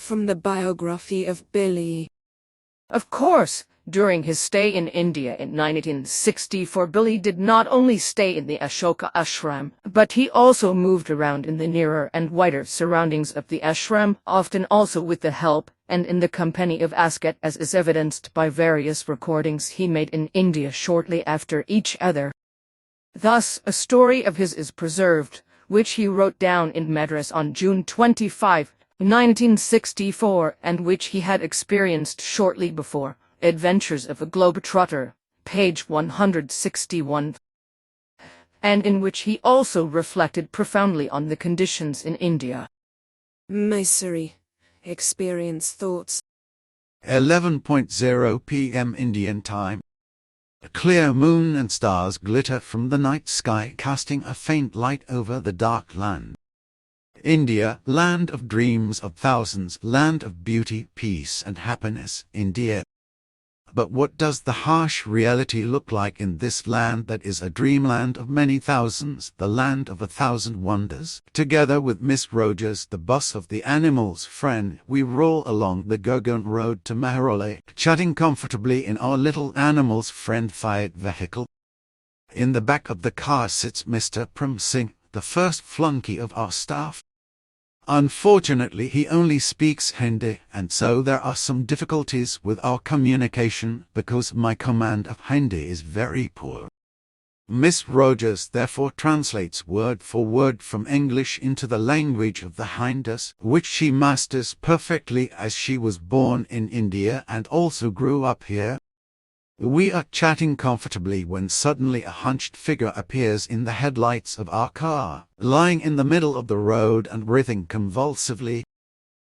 From the biography of Billy. Of course, during his stay in India in 1964, Billy did not only stay in the Ashoka Ashram, but he also moved around in the nearer and wider surroundings of the ashram, often also with the help and in the company of Asket, as is evidenced by various recordings he made in India shortly after each other. Thus, a story of his is preserved, which he wrote down in Madras on June 25, 1964, and which he had experienced shortly before. Adventures of a Globetrotter, page 161, and in which he also reflected profoundly on the conditions in India. Misery. Experience thoughts. 11:00 p.m. Indian time. A clear moon and stars glitter from the night sky, casting a faint light over the dark land. India, land of dreams of thousands, land of beauty, peace and happiness, India. But what does the harsh reality look like in this land that is a dreamland of many thousands, the land of 1,000 wonders? Together with Miss Rogers, the boss of the animal's friend, we roll along the Gurgoan Road to Mehrauli, chatting comfortably in our little animal's friend Fiat vehicle. In the back of the car sits Mr. Prem Singh, the first flunky of our staff. Unfortunately, he only speaks Hindi, and so there are some difficulties with our communication because my command of Hindi is very poor. Miss Rogers therefore translates word for word from English into the language of the Hindus, which she masters perfectly as she was born in India and also grew up here. We are chatting comfortably when suddenly a hunched figure appears in the headlights of our car, lying in the middle of the road and breathing convulsively.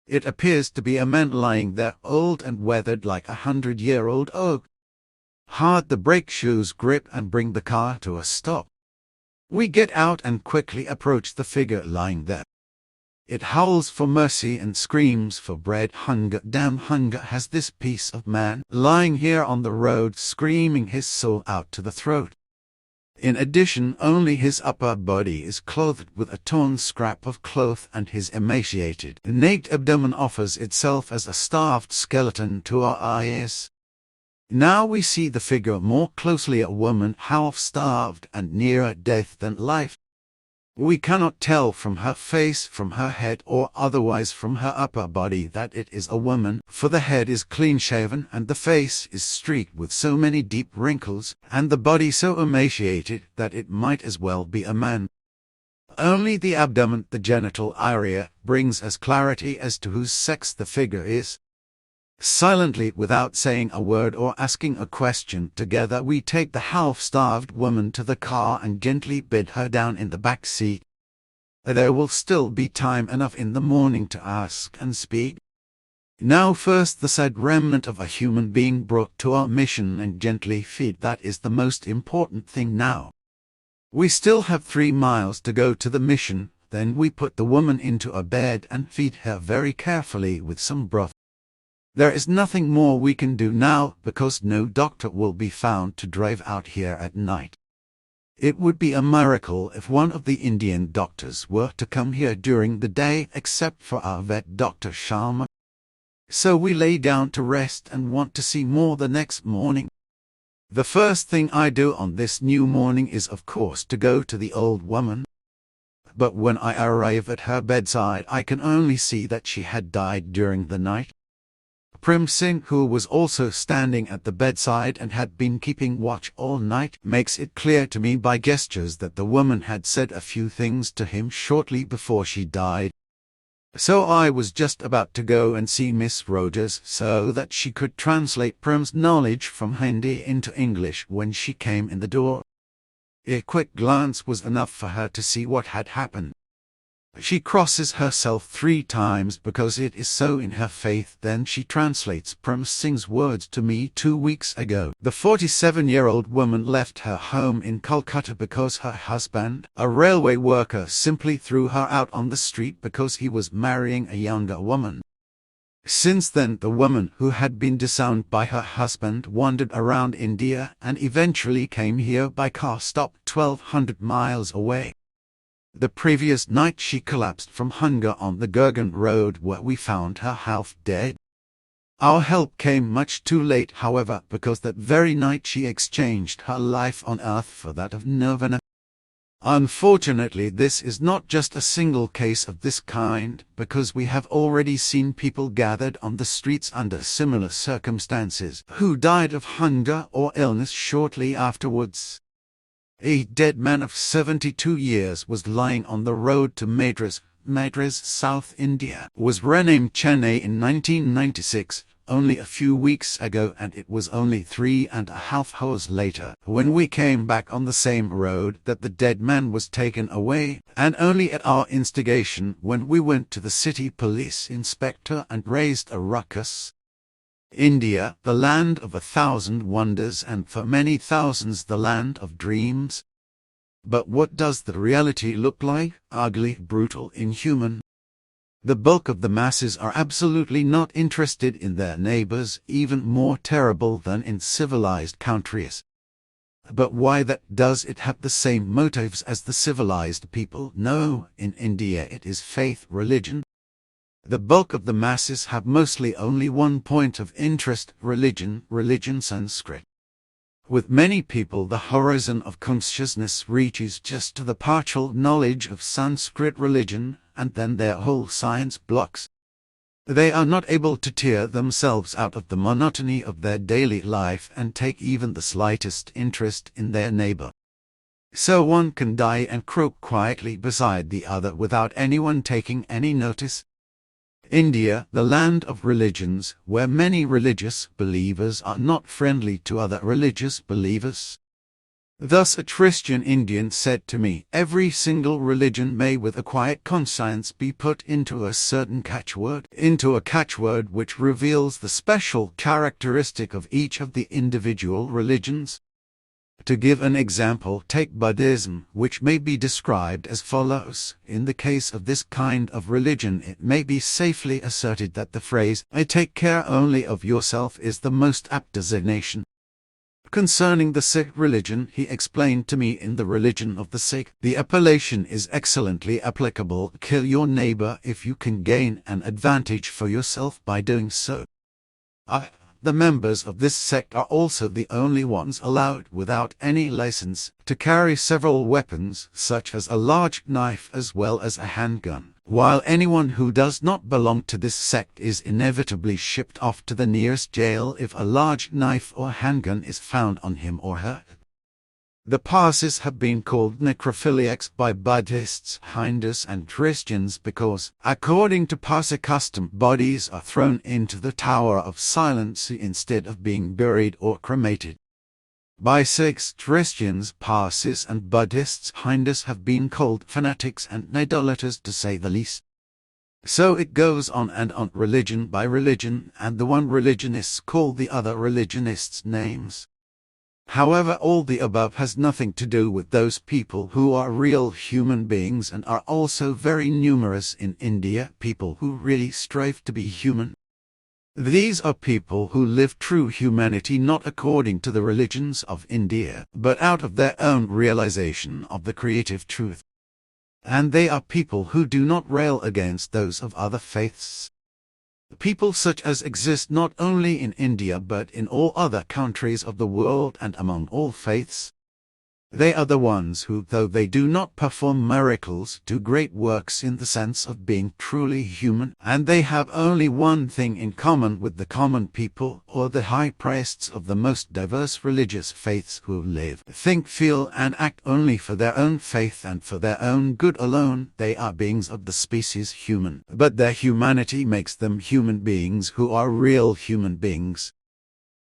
It appears to be a man lying there, old and weathered like 100-year-old oak. Hard the brake shoes grip and bring the car to a stop. We get out and quickly approach the figure lying there. It howls for mercy and screams for bread. Hunger, damn hunger, has this piece of man lying here on the road screaming his soul out to the throat. In addition, only his upper body is clothed with a torn scrap of cloth, and his emaciated, naked abdomen offers itself as a starved skeleton to our eyes. Now we see the figure more closely, a woman half-starved and nearer death than life. We cannot tell from her face, from her head, or otherwise from her upper body that it is a woman, for the head is clean-shaven and the face is streaked with so many deep wrinkles, and the body so emaciated that it might as well be a man. Only the abdomen, the genital area, brings us clarity as to whose sex the figure is. Silently, without saying a word or asking a question, together we take the half-starved woman to the car and gently bid her down in the back seat. There will still be time enough in the morning to ask and speak. Now first the said remnant of a human being brought to our mission and gently feed. That is the most important thing now. We still have 3 miles to go to the mission. Then we put the woman into a bed and feed her very carefully with some broth. There is nothing more we can do now, because no doctor will be found to drive out here at night. It would be a miracle if one of the Indian doctors were to come here during the day, except for our vet, Dr. Sharma. So we lay down to rest and want to see more the next morning. The first thing I do on this new morning is, of course, to go to the old woman. But when I arrive at her bedside, I can only see that she had died during the night. Prem Singh, who was also standing at the bedside and had been keeping watch all night, makes it clear to me by gestures that the woman had said a few things to him shortly before she died. So I was just about to go and see Miss Rogers so that she could translate Prem's knowledge from Hindi into English when she came in the door. A quick glance was enough for her to see what had happened. She crosses herself 3 times because it is so in her faith. Then she translates Prem Singh's words to me 2 weeks ago. The 47-year-old woman left her home in Calcutta because her husband, a railway worker, simply threw her out on the street because he was marrying a younger woman. Since then, the woman, who had been disowned by her husband, wandered around India and eventually came here by car, stopped 1,200 miles away. The previous night she collapsed from hunger on the Gurgoan Road, where we found her half dead. Our help came much too late, however, because that very night she exchanged her life on earth for that of Nirvana. Unfortunately, this is not just a single case of this kind, because we have already seen people gathered on the streets under similar circumstances who died of hunger or illness shortly afterwards. A dead man of 72 years was lying on the road to Madras, South India, was renamed Chennai in 1996. Only a few weeks ago, and it was only 3.5 hours later, when we came back on the same road, that the dead man was taken away, and only at our instigation when we went to the city police inspector and raised a ruckus. India, the land of 1,000 wonders, and for many thousands the land of dreams. But what does the reality look like? Ugly, brutal, inhuman. The bulk of the masses are absolutely not interested in their neighbors, even more terrible than in civilized countries. But why that? Does it have the same motives as the civilized people? No, in India it is faith, religion. The bulk of the masses have mostly only one point of interest: religion, Sanskrit. With many people, the horizon of consciousness reaches just to the partial knowledge of Sanskrit religion, and then their whole science blocks. They are not able to tear themselves out of the monotony of their daily life and take even the slightest interest in their neighbor. So one can die and croak quietly beside the other without anyone taking any notice. India, the land of religions, where many religious believers are not friendly to other religious believers. Thus a Christian Indian said to me, every single religion may with a quiet conscience be put into a certain catchword, which reveals the special characteristic of each of the individual religions. To give an example, take Buddhism, which may be described as follows. In the case of this kind of religion, it may be safely asserted that the phrase, "I take care only of yourself," is the most apt designation. Concerning the Sikh religion, he explained to me, in the religion of the Sikh, the appellation is excellently applicable: kill your neighbor if you can gain an advantage for yourself by doing so. The members of this sect are also the only ones allowed, without any license, to carry several weapons, such as a large knife as well as a handgun, while anyone who does not belong to this sect is inevitably shipped off to the nearest jail if a large knife or handgun is found on him or her. The Parsis have been called necrophiliacs by Buddhists, Hindus and Christians because, according to Parsi custom, bodies are thrown into the Tower of Silence instead of being buried or cremated. By Sikhs, Christians, Parsis and Buddhists, Hindus have been called fanatics and idolaters, to say the least. So it goes on and on, religion by religion, and the one religionists call the other religionists names. However, all the above has nothing to do with those people who are real human beings and are also very numerous in India, people who really strive to be human. These are people who live true humanity not according to the religions of India, but out of their own realization of the creative truth. And they are people who do not rail against those of other faiths. People such as exist not only in India but in all other countries of the world and among all faiths. They are the ones who, though they do not perform miracles, do great works in the sense of being truly human, and they have only one thing in common with the common people, or the high priests of the most diverse religious faiths, who live, think, feel and act only for their own faith and for their own good alone. They are beings of the species human, but their humanity makes them human beings who are real human beings.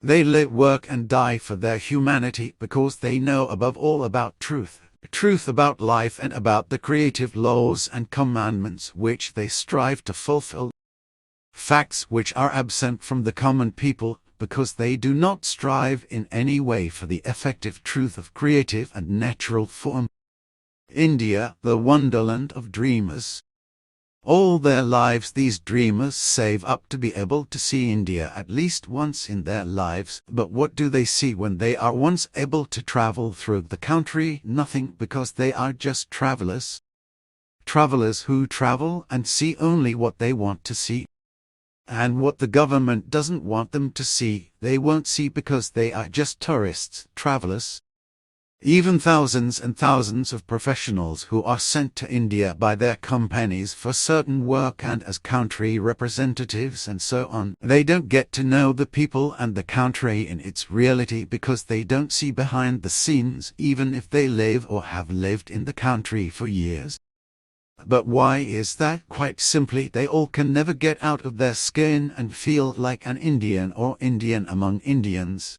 They live, work and die for their humanity because they know above all about truth about life and about the creative laws and commandments which they strive to fulfill. Facts which are absent from the common people because they do not strive in any way for the effective truth of creative and natural form. India, the wonderland of dreamers. All their lives these dreamers save up to be able to see India at least once in their lives. But what do they see when they are once able to travel through the country? Nothing, because they are just travelers. travelers who travel and see only what they want to see. And what the government doesn't want them to see, they won't see because they are just tourists, travelers. Even thousands and thousands of professionals who are sent to India by their companies for certain work and as country representatives and so on, they don't get to know the people and the country in its reality because they don't see behind the scenes, even if they live or have lived in the country for years. But why is that? Quite simply, they all can never get out of their skin and feel like an Indian or Indian among Indians.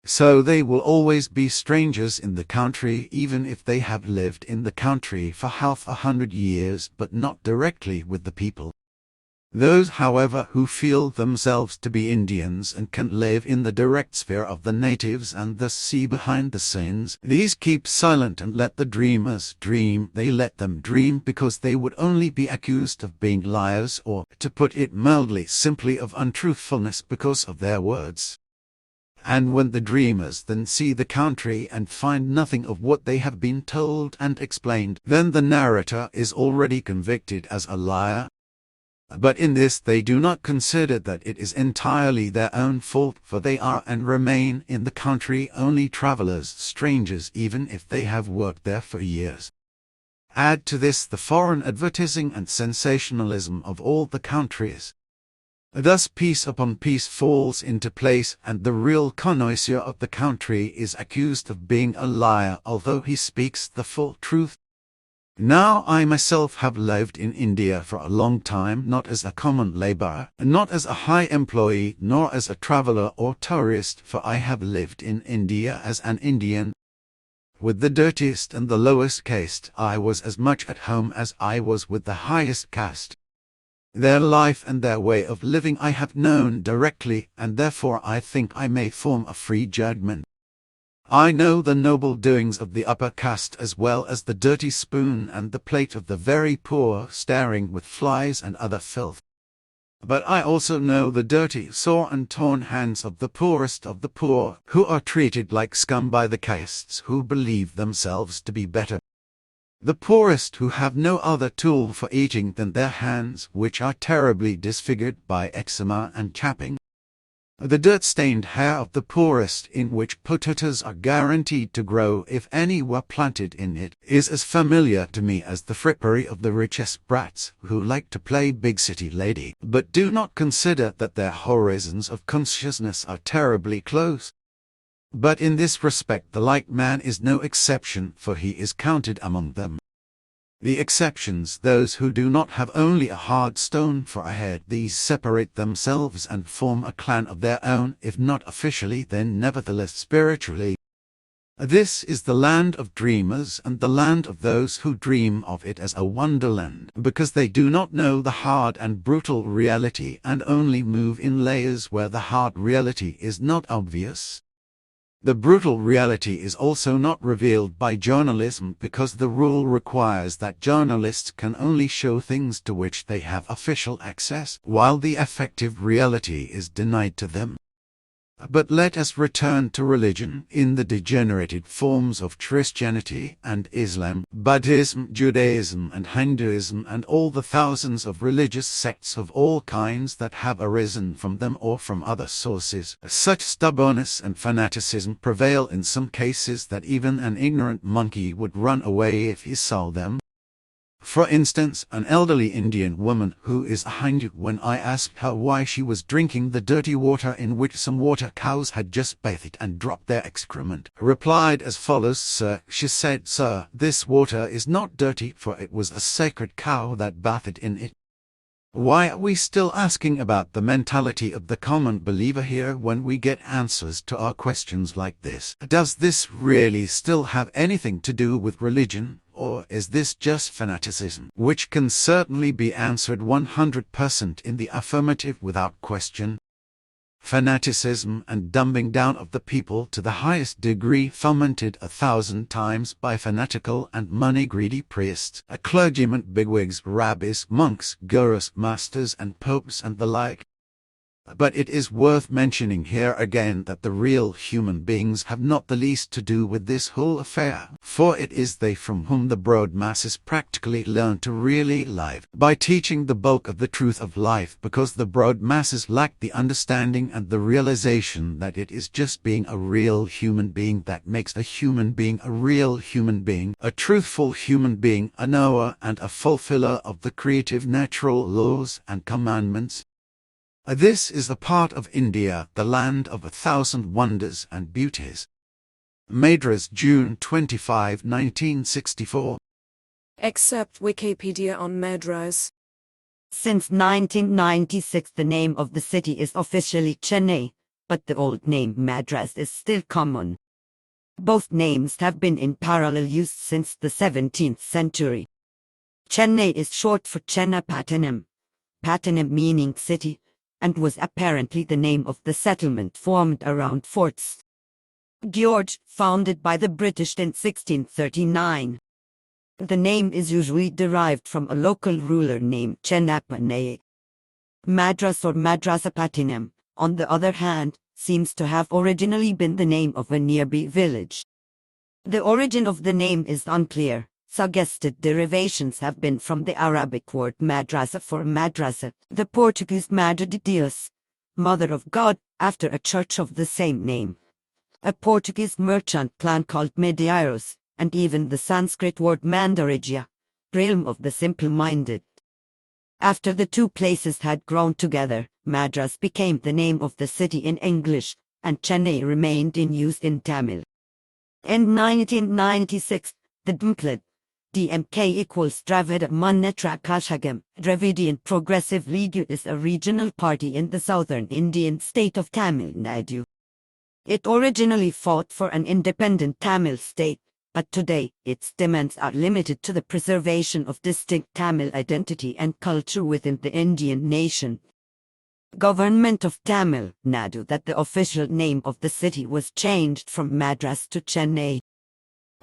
So they will always be strangers in the country, even if they have lived in the country for 100 years, but not directly with the people. Those, however, who feel themselves to be Indians and can live in the direct sphere of the natives and thus see behind the scenes, these keep silent and let the dreamers dream. They let them dream because they would only be accused of being liars or, to put it mildly, simply of untruthfulness because of their words. And when the dreamers then see the country and find nothing of what they have been told and explained, then the narrator is already convicted as a liar. But in this they do not consider that it is entirely their own fault, for they are and remain in the country only travelers, strangers, even if they have worked there for years. Add to this the foreign advertising and sensationalism of all the countries. Thus piece upon piece falls into place, and the real connoisseur of the country is accused of being a liar, although he speaks the full truth. Now I myself have lived in India for a long time, not as a common laborer, not as a high employee, nor as a traveler or tourist, for I have lived in India as an Indian. With the dirtiest and the lowest caste, I was as much at home as I was with the highest caste. Their life and their way of living I have known directly, and therefore I think I may form a free judgment. I know the noble doings of the upper caste as well as the dirty spoon and the plate of the very poor, staring with flies and other filth. But I also know the dirty, sore and torn hands of the poorest of the poor, who are treated like scum by the castes who believe themselves to be better. The poorest who have no other tool for eating than their hands, which are terribly disfigured by eczema and chapping. The dirt-stained hair of the poorest, in which potatoes are guaranteed to grow if any were planted in it, is as familiar to me as the frippery of the richest brats, who like to play big city lady, but do not consider that their horizons of consciousness are terribly close. But in this respect the like man is no exception, for he is counted among them. The exceptions, those who do not have only a hard stone for a head, these separate themselves and form a clan of their own, if not officially then nevertheless spiritually. This is the land of dreamers and the land of those who dream of it as a wonderland, because they do not know the hard and brutal reality and only move in layers where the hard reality is not obvious. The brutal reality is also not revealed by journalism, because the rule requires that journalists can only show things to which they have official access, while the effective reality is denied to them. But let us return to religion in the degenerated forms of Christianity and Islam, Buddhism, Judaism and Hinduism, and all the thousands of religious sects of all kinds that have arisen from them or from other sources. Such stubbornness and fanaticism prevail in some cases that even an ignorant monkey would run away if he saw them. For instance, an elderly Indian woman who is a Hindu, when I asked her why she was drinking the dirty water in which some water cows had just bathed and dropped their excrement, replied as follows: "Sir," she said, "sir, this water is not dirty, for it was a sacred cow that bathed in it." Why are we still asking about the mentality of the common believer here when we get answers to our questions like this? Does this really still have anything to do with religion? Or is this just fanaticism, which can certainly be answered 100% in the affirmative without question? Fanaticism and dumbing down of the people to the highest degree, fomented 1,000 times by fanatical and money-greedy priests, clergymen, bigwigs, rabbis, monks, gurus, masters and popes and the like. But it is worth mentioning here again that the real human beings have not the least to do with this whole affair, for it is they from whom the broad masses practically learn to really live, by teaching the bulk of the truth of life, because the broad masses lack the understanding and the realization that it is just being a real human being that makes a human being a real human being, a truthful human being, a knower and a fulfiller of the creative natural laws and commandments. This is a part of India, the land of 1,000 wonders and beauties. Madras, June 25, 1964. Except Wikipedia on Madras. Since 1996 the name of the city is officially Chennai, but the old name Madras is still common. Both names have been in parallel use since the 17th century. Chennai is short for Chennapattinam, Pattinam meaning city, and was apparently the name of the settlement formed around Forts George, founded by the British in 1639. The name is usually derived from a local ruler named Chennappa. Madras or Madrasapattinam, on the other hand, seems to have originally been the name of a nearby village. The origin of the name is unclear. Suggested derivations have been from the Arabic word madrasa for madrasa, the Portuguese Madre de Deus, Mother of God, after a church of the same name, a Portuguese merchant clan called Medeiros, and even the Sanskrit word Mandarija, realm of the simple-minded. After the two places had grown together, Madras became the name of the city in English, and Chennai remained in use in Tamil. In 1996, the DMK equals Dravida Munnettra Kazhagam, Dravidian Progressive League is a regional party in the southern Indian state of Tamil Nadu. It originally fought for an independent Tamil state, but today its demands are limited to the preservation of distinct Tamil identity and culture within the Indian nation. Government of Tamil Nadu that the official name of the city was changed from Madras to Chennai.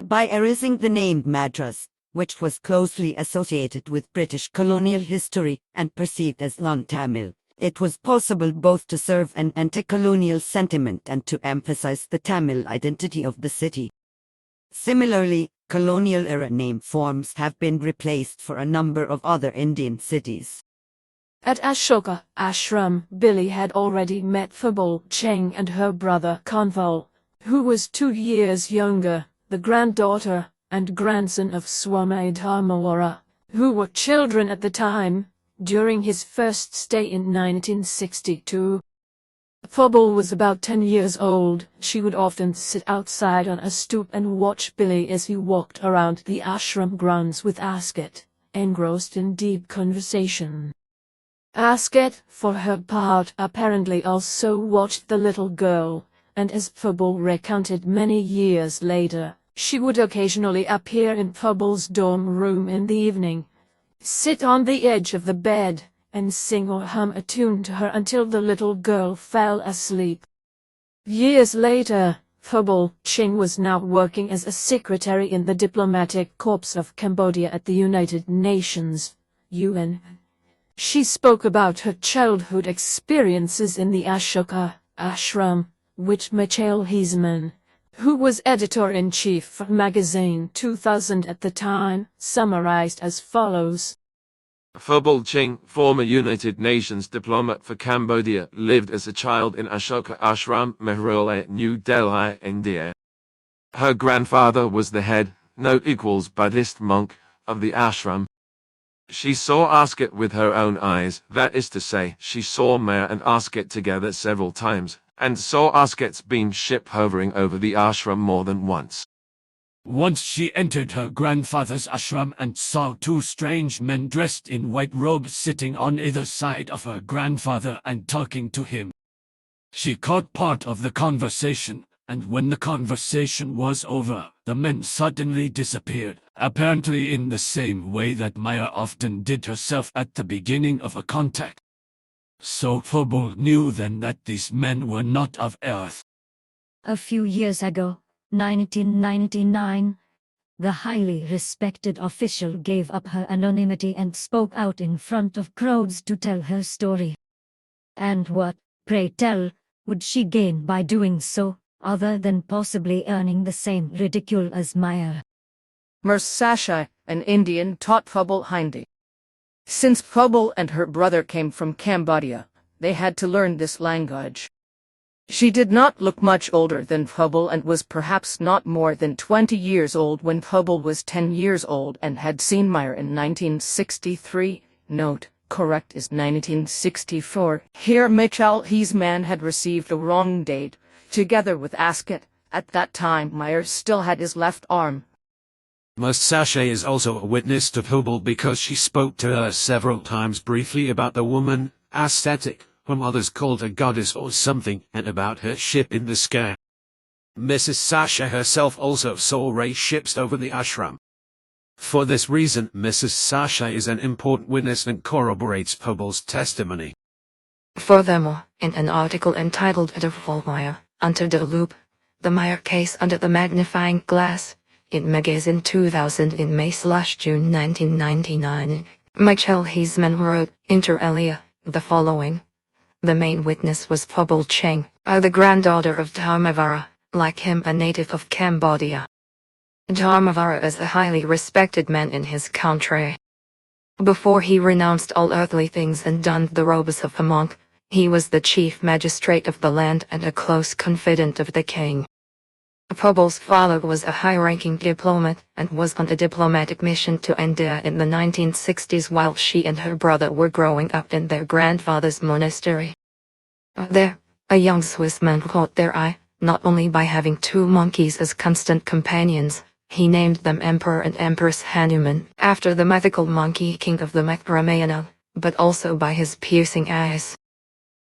By erasing the name Madras, which was closely associated with British colonial history and perceived as non-Tamil, it was possible both to serve an anti-colonial sentiment and to emphasize the Tamil identity of the city. Similarly, colonial-era name forms have been replaced for a number of other Indian cities. At Ashoka Ashram, Billy had already met Prem Singh and her brother Kanval, who was 2 years younger, the granddaughter and grandson of Swami Dharmawara, who were children at the time, during his first stay in 1962. Prem was about 10 years old. She would often sit outside on a stoop and watch Billy as he walked around the ashram grounds with Asket, engrossed in deep conversation. Asket, for her part, apparently also watched the little girl, and as Prem recounted many years later, she would occasionally appear in Prem's dorm room in the evening, sit on the edge of the bed, and sing or hum a tune to her until the little girl fell asleep. Years later, Prem Singh was now working as a secretary in the diplomatic corps of Cambodia at the United Nations, UN. She spoke about her childhood experiences in the Ashoka Ashram, which Michael Heisman, who was editor-in-chief for magazine 2000 at the time, summarized as follows. Prem Singh, former United Nations diplomat for Cambodia, lived as a child in Ashoka Ashram, Mehrauli, New Delhi, India. Her grandfather was the head, no equals Buddhist monk, of the ashram. She saw Asket with her own eyes, that is to say, she saw Maya and Asket together several times, and saw Asket's beam ship hovering over the ashram more than once. Once she entered her grandfather's ashram and saw 2 strange men dressed in white robes sitting on either side of her grandfather and talking to him. She caught part of the conversation, and when the conversation was over, the men suddenly disappeared, apparently in the same way that Maya often did herself at the beginning of a contact. So Prem knew then that these men were not of earth. A few years ago, 1999, the highly respected official gave up her anonymity and spoke out in front of crowds to tell her story. And what Pray tell, would she gain by doing so, other than possibly earning the same ridicule as Meyer? Sasha, an Indian, taught Prabal Hindi. Since Prabal and her brother came from Cambodia, they had to learn this language. She did not look much older than Prabal and was perhaps not more than 20 years old when Prabal was 10 years old and had seen Meyer in 1963. Note, correct is 1964. Here Mehrauli man had received a wrong date, together with Asket. At that time Meyer still had his left arm. Sasha is also a witness to Prabal because she spoke to her several times briefly about the woman, aesthetic, whom others called a goddess or something, and about her ship in the sky. Mrs. Sasha herself also saw ray ships over the ashram. For this reason, Mrs. Sasha is an important witness and corroborates Prabal's testimony. Furthermore, in an article entitled The Fall Meyer, Under the Loop, the Meyer case under the magnifying glass, in magazine 2000 in May/June 1999, Mehrauli man wrote, inter alia, the following. The main witness was Prabal Cheng, the granddaughter of Dharmavara, like him a native of Cambodia. Dharmavara is a highly respected man in his country. Before he renounced all earthly things and donned the robes of a monk, he was the chief magistrate of the land and a close confidant of the king. Prabal's father was a high-ranking diplomat and was on a diplomatic mission to India in the 1960s while she and her brother were growing up in their grandfather's monastery. There, a young Swiss man caught their eye, not only by having two monkeys as constant companions. He named them Emperor and Empress Hanuman, after the mythical monkey king of the Ramayana, but also by his piercing eyes.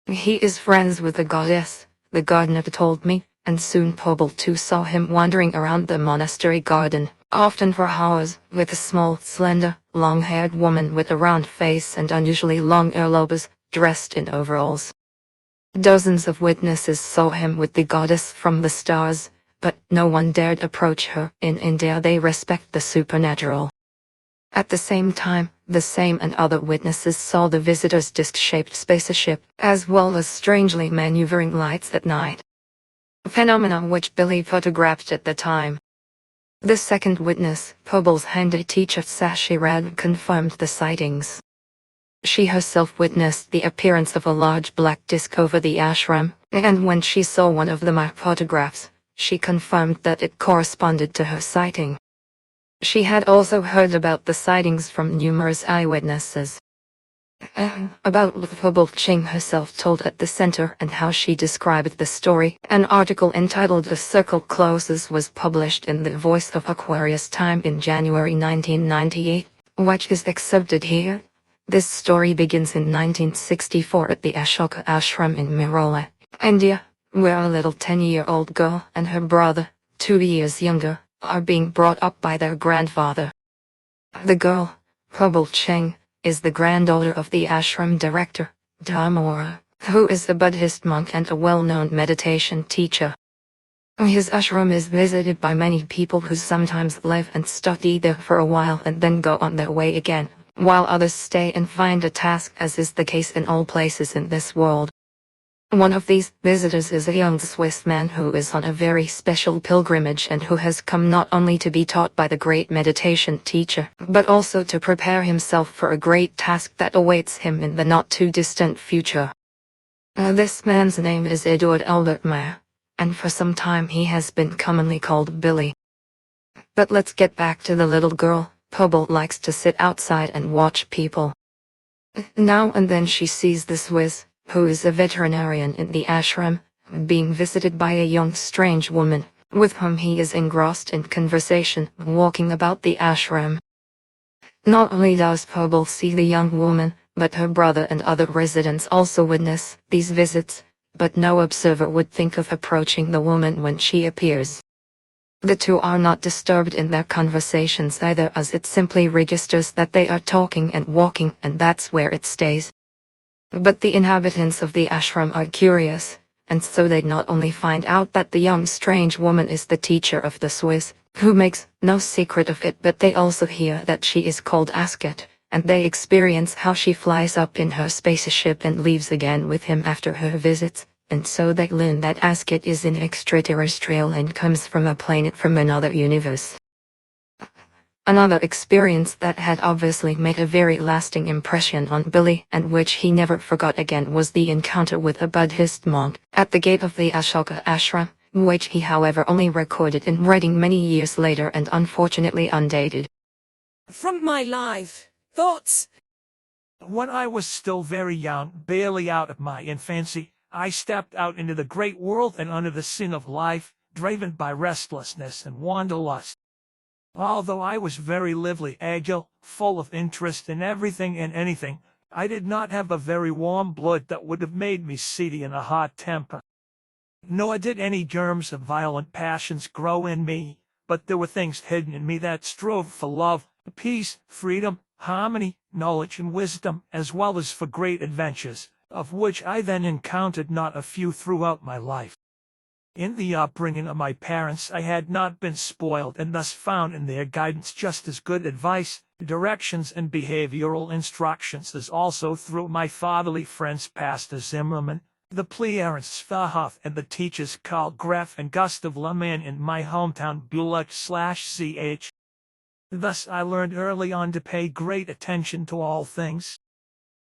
He is friends with the goddess, the gardener told me, and soon Prabal too saw him wandering around the monastery garden, often for hours, with a small, slender, long-haired woman with a round face and unusually long earlobes, dressed in overalls. Dozens of witnesses saw him with the goddess from the stars, but no one dared approach her. In India they respect the supernatural. At the same time, the same and other witnesses saw the visitor's disc-shaped spaceship, as well as strangely maneuvering lights at night. A phenomenon which Billy photographed at the time. The second witness, Prabal's Hindi teacher Sashirad, confirmed the sightings. She herself witnessed the appearance of a large black disc over the ashram, and when she saw one of the photographs, she confirmed that it corresponded to her sighting. She had also heard about the sightings from numerous eyewitnesses. About Prabal Cheng herself told at the center and how she described the story. An article entitled The Circle Closes was published in the Voice of Aquarius Time in January 1998, which is accepted here. This story begins in 1964 at the Ashoka Ashram in Mehrauli, India, where a little 10-year-old girl and her brother, 2 years younger, are being brought up by their grandfather. The girl, Prabal Cheng, is the granddaughter of the ashram director, Dharmavara, who is a Buddhist monk and a well-known meditation teacher. His ashram is visited by many people who sometimes live and study there for a while and then go on their way again, while others stay and find a task, as is the case in all places in this world. One of these visitors is a young Swiss man who is on a very special pilgrimage and who has come not only to be taught by the great meditation teacher, but also to prepare himself for a great task that awaits him in the not-too-distant future. This man's name is Edward Albert Meyer, and for some time he has been commonly called Billy. But let's get back to the little girl. Prabal likes to sit outside and watch people. Now and then she sees the Swiss, who is a veterinarian in the ashram, being visited by a young strange woman, with whom he is engrossed in conversation, walking about the ashram. Not only does Prabal see the young woman, but her brother and other residents also witness these visits, but no observer would think of approaching the woman when she appears. The two are not disturbed in their conversations either, as it simply registers that they are talking and walking, and that's where it stays. But the inhabitants of the ashram are curious, and so they not only find out that the young strange woman is the teacher of the Swiss, who makes no secret of it, but they also hear that she is called Asket, and they experience how she flies up in her spaceship and leaves again with him after her visits, and so they learn that Asket is an extraterrestrial and comes from a planet from another universe. Another experience that had obviously made a very lasting impression on Billy and which he never forgot again was the encounter with a Buddhist monk at the gate of the Ashoka Ashram, which he however only recorded in writing many years later and unfortunately undated. From my life, thoughts. When I was still very young, barely out of my infancy, I stepped out into the great world and under the sin of life, driven by restlessness and wanderlust. Although I was very lively, agile, full of interest in everything and anything, I did not have a very warm blood that would have made me seedy and a hot temper. Nor did any germs of violent passions grow in me, but there were things hidden in me that strove for love, peace, freedom, harmony, knowledge and wisdom, as well as for great adventures, of which I then encountered not a few throughout my life. In the upbringing of my parents I had not been spoiled and thus found in their guidance just as good advice, directions and behavioral instructions as also through my fatherly friends Pastor Zimmerman, the Plearence Verhoff and the teachers Karl Greff and Gustav Lehmann in my hometown Bullock/CH. Thus I learned early on to pay great attention to all things,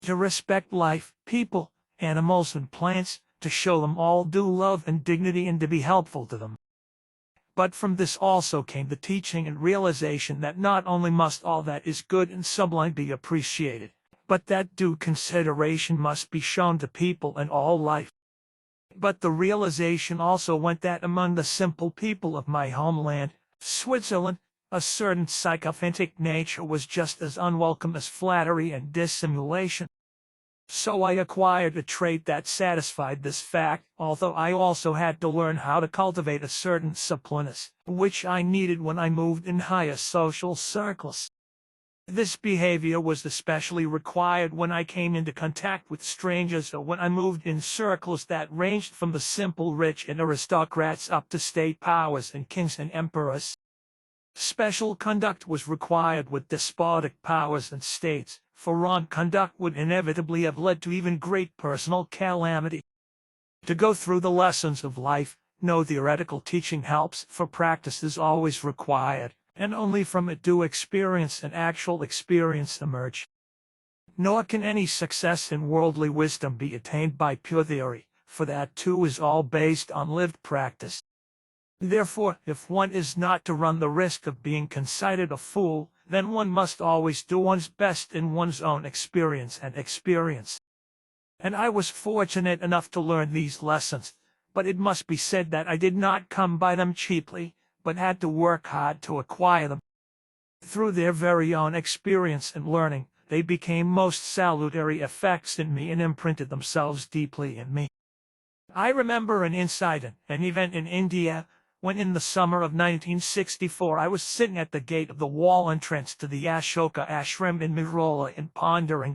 to respect life, people, animals and plants, to show them all due love and dignity and to be helpful to them. But from this also came the teaching and realization that not only must all that is good and sublime be appreciated, but that due consideration must be shown to people and all life. But the realization also went that among the simple people of my homeland, Switzerland, a certain sycophantic nature was just as unwelcome as flattery and dissimulation. So I acquired a trait that satisfied this fact, although I also had to learn how to cultivate a certain suppleness, which I needed when I moved in higher social circles. This behavior was especially required when I came into contact with strangers or when I moved in circles that ranged from the simple rich and aristocrats up to state powers and kings and emperors. Special conduct was required with despotic powers and states, for wrong conduct would inevitably have led to even great personal calamity. To go through the lessons of life, no theoretical teaching helps, for practice is always required, and only from it do experience and actual experience emerge. Nor can any success in worldly wisdom be attained by pure theory, for that too is all based on lived practice. Therefore, if one is not to run the risk of being considered a fool, then one must always do one's best in one's own experience. And I was fortunate enough to learn these lessons, but it must be said that I did not come by them cheaply, but had to work hard to acquire them. Through their very own experience and learning, they became most salutary effects in me and imprinted themselves deeply in me. I remember an incident, an event in India, when in the summer of 1964 I was sitting at the gate of the wall entrance to the Ashoka Ashram in Mehrauli and pondering.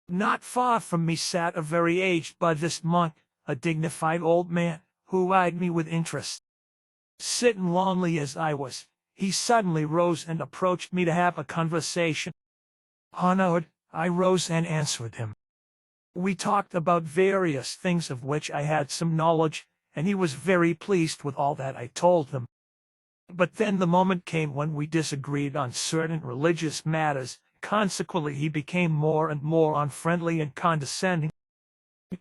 Not far from me sat a very aged Buddhist monk, a dignified old man, who eyed me with interest. Sitting lonely as I was, he suddenly rose and approached me to have a conversation. Honored, I rose and answered him. We talked about various things of which I had some knowledge, and he was very pleased with all that I told him. But then the moment came when we disagreed on certain religious matters, consequently he became more and more unfriendly and condescending.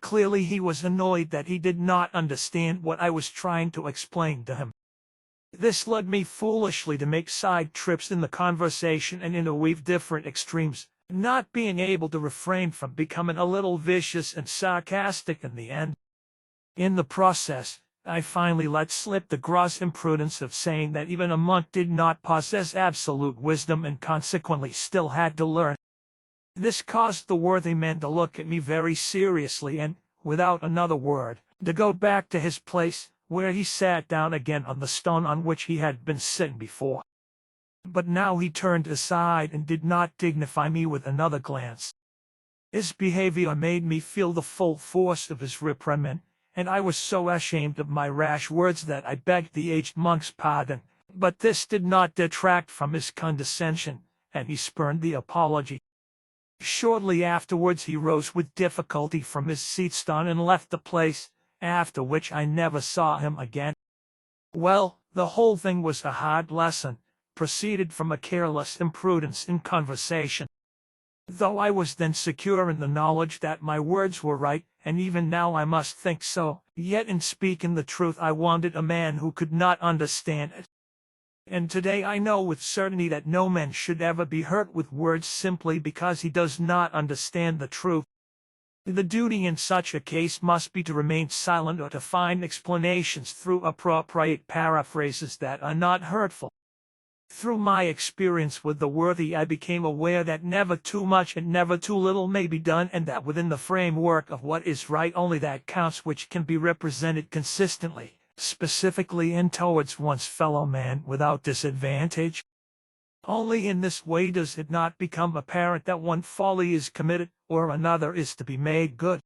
Clearly he was annoyed that he did not understand what I was trying to explain to him. This led me foolishly to make side trips in the conversation and interweave different extremes, not being able to refrain from becoming a little vicious and sarcastic in the end. In the process, I finally let slip the gross imprudence of saying that even a monk did not possess absolute wisdom and consequently still had to learn. This caused the worthy man to look at me very seriously and, without another word, to go back to his place, where he sat down again on the stone on which he had been sitting before. But now he turned aside and did not dignify me with another glance. His behavior made me feel the full force of his reprimand, and I was so ashamed of my rash words that I begged the aged monk's pardon, but this did not detract from his condescension, and he spurned the apology. Shortly afterwards he rose with difficulty from his seat-stool and left the place, after which I never saw him again. Well, the whole thing was a hard lesson, proceeded from a careless imprudence in conversation. Though I was then secure in the knowledge that my words were right, and even now I must think so, yet in speaking the truth I wanted a man who could not understand it. And today I know with certainty that no man should ever be hurt with words simply because he does not understand the truth. The duty in such a case must be to remain silent or to find explanations through appropriate paraphrases that are not hurtful. Through my experience with the worthy I became aware that never too much and never too little may be done, and that within the framework of what is right only that counts which can be represented consistently, specifically and towards one's fellow man without disadvantage. Only in this way does it not become apparent that one folly is committed or another is to be made good.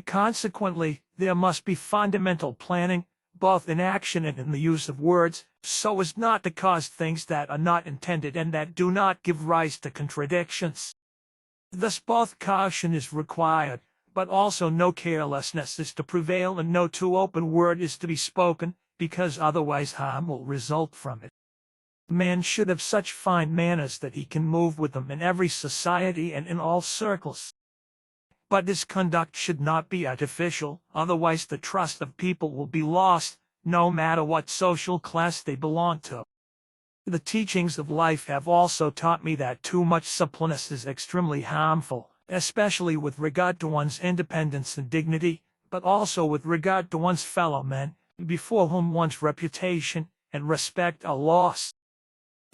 Consequently, there must be fundamental planning, both in action and in the use of words, so as not to cause things that are not intended and that do not give rise to contradictions. Thus both caution is required, but also no carelessness is to prevail and no too open word is to be spoken, because otherwise harm will result from it. Man should have such fine manners that he can move with them in every society and in all circles. But his conduct should not be artificial, otherwise the trust of people will be lost, no matter what social class they belong to. The teachings of life have also taught me that too much suppleness is extremely harmful, especially with regard to one's independence and dignity, but also with regard to one's fellow men, before whom one's reputation and respect are lost.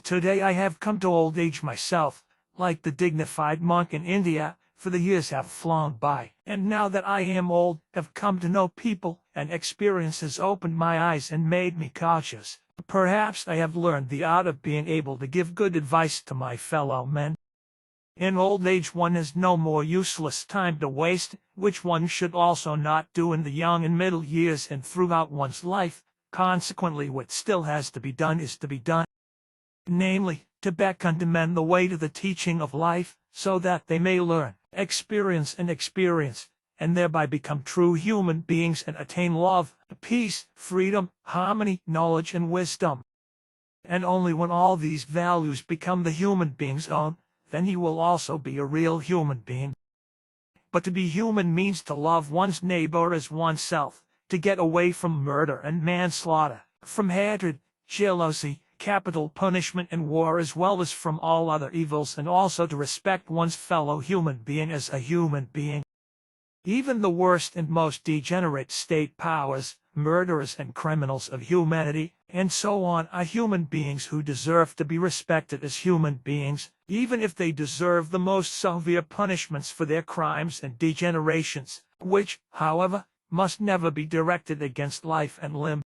Today I have come to old age myself, like the dignified monk in India, for the years have flown by, and now that I am old, have come to know people, and experience has opened my eyes and made me cautious. Perhaps I have learned the art of being able to give good advice to my fellow men. In old age one has no more useless time to waste, which one should also not do in the young and middle years and throughout one's life. Consequently, what still has to be done is to be done. Namely, to beckon to men the way to the teaching of life, so that they may learn, experience, and thereby become true human beings and attain love, peace, freedom, harmony, knowledge, and wisdom. And only when all these values become the human being's own, then he will also be a real human being. But to be human means to love one's neighbor as oneself, to get away from murder and manslaughter, from hatred, jealousy, capital punishment and war, as well as from all other evils, and also to respect one's fellow human being as a human being. Even the worst and most degenerate state powers, murderers and criminals of humanity, and so on, are human beings who deserve to be respected as human beings, even if they deserve the most severe punishments for their crimes and degenerations, which, however, must never be directed against life and limb.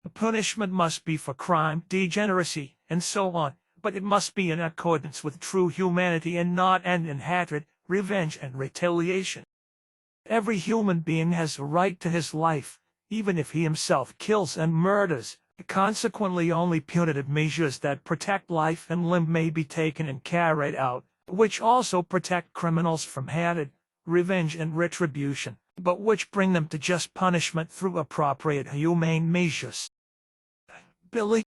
The punishment must be for crime, degeneracy, and so on, but it must be in accordance with true humanity and not end in hatred, revenge, and retaliation. Every human being has a right to his life, even if he himself kills and murders. Consequently, only punitive measures that protect life and limb may be taken and carried out, which also protect criminals from hatred, revenge, and retribution, but which bring them to just punishment through appropriate humane measures. Billy,